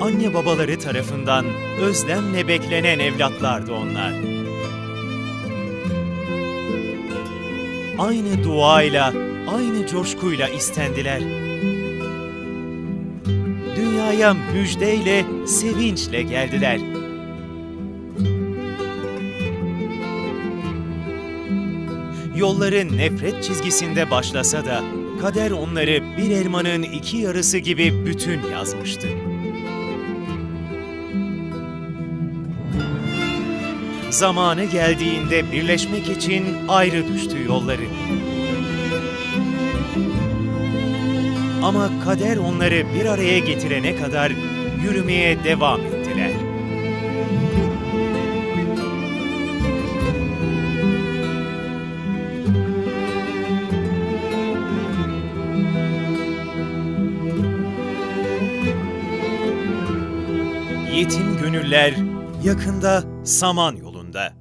anne babaları tarafından özlemle beklenen evlatlardı onlar. Aynı duayla, aynı coşkuyla istendiler. Dünyaya müjdeyle, sevinçle geldiler. Yolları nefret çizgisinde başlasa da, kader onları bir elmanın iki yarısı gibi bütün yazmıştı. Zamanı geldiğinde birleşmek için ayrı düştü yolları. Ama kader onları bir araya getirene kadar yürümeye devam ettiler. Yetim gönüller yakında Samanyolu'nda.